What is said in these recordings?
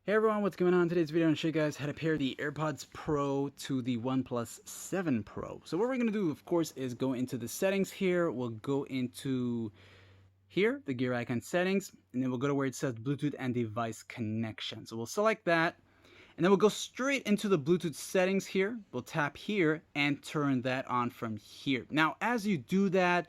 Hey everyone, what's going on? In today's video, I'm going to show you guys how to pair the AirPods Pro to the OnePlus 7 Pro. So what we're going to do, of course, is go into the settings here. We'll go into here, the gear icon settings, and then we'll go to where it says Bluetooth and device connection. So we'll select that, and then we'll go straight into the Bluetooth settings here. We'll tap here and turn that on from here. Now, as you do that,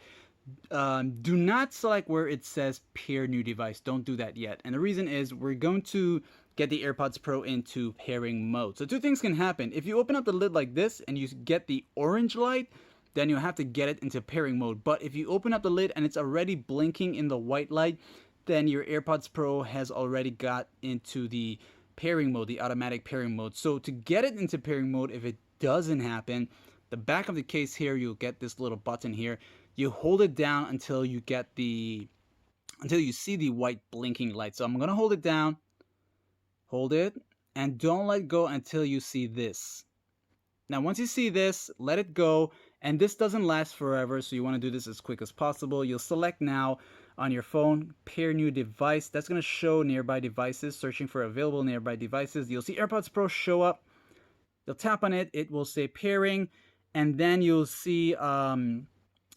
do not select where it says pair new device. Don't do that yet. And the reason is we're going to get the AirPods Pro into pairing mode. So two things can happen. If you open up the lid like this and you get the orange light, then you'll have to get it into pairing mode. But if you open up the lid and it's already blinking in the white light, then your AirPods Pro has already got into the pairing mode, the automatic pairing mode. So to get it into pairing mode, if it doesn't happen, the back of the case here, you'll get this little button here. You hold it down until you see the white blinking light. So I'm gonna hold it down, hold it, and don't let go until you see this. Now once you see this, let it go, and this doesn't last forever, so you want to do this as quick as possible. You'll select now on your phone, pair new device. That's gonna show nearby devices, searching for available nearby devices. You'll see AirPods Pro show up. You'll tap on it, it will say pairing, and then you'll see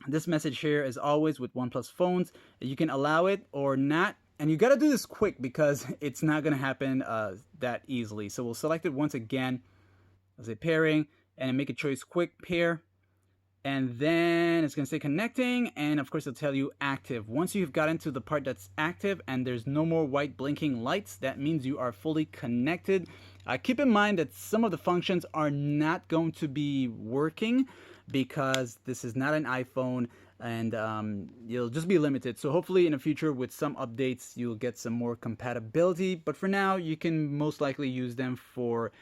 this message here. As always with OnePlus phones, you can allow it or not, and you got to do this quick because it's not going to happen that easily. So we'll select it once again as a pairing and make a choice quick pair, and then it's going to say connecting, and of course it'll tell you active. Once you've gotten to the part that's active and there's no more white blinking lights, that means you are fully connected. Keep in mind that some of the functions are not going to be working because this is not an iPhone, and you'll just be limited. So hopefully in the future with some updates you'll get some more compatibility, but for now you can most likely use them for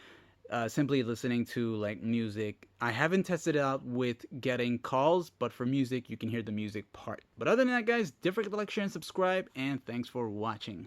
simply listening to like music. I haven't tested it out with getting calls, but for music you can hear the music part. But other than that, guys, don't forget to like, share, and subscribe, and thanks for watching.